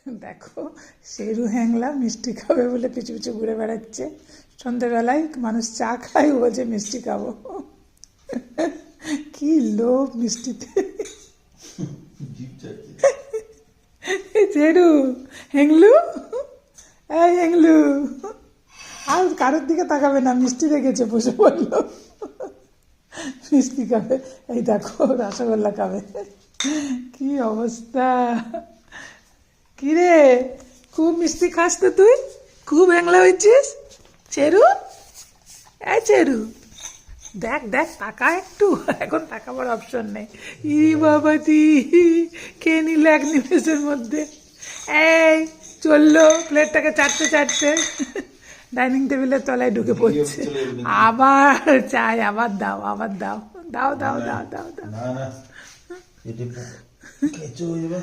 দেখো শেরু হ্যাংলা মিষ্টি খাবে বলে পিছু পিছু ঘুরে বেড়াচ্ছে। সন্ধ্যেবেলায় মানুষ চা খায়, ও যে মিষ্টি খাবো। কি লোভ মিষ্টিতে। শেরু, হ্যাংলু, এই হ্যাংলু, আর কারোর দিকে তাকাবে না, মিষ্টি দেখেছে বসে পড়লো, মিষ্টি খাবে। এই দেখো রসগোল্লা খাবে। কি অবস্থা! কিরে, খুব মিষ্টি খাস তো তুই? খুব হ্যাংলা হয়েছিস চেরু? এই চেরু, দেখ দেখ, তাকা একটু, এখন তাকাবার অপশন নেই। ই বাবা দি, খেয়ে নিলে এক নিমেষের মধ্যে। এই চললো প্লেটটাকে চাটতে চাটতে, ডাইনিং টেবিলের তলায় ঢুকে পড়ছে। আবার চাই, আবার দাও, আবার দাও, দাও দাও দাও দাও দাও। না না, এটা কেঁচো হয়ে যাবে।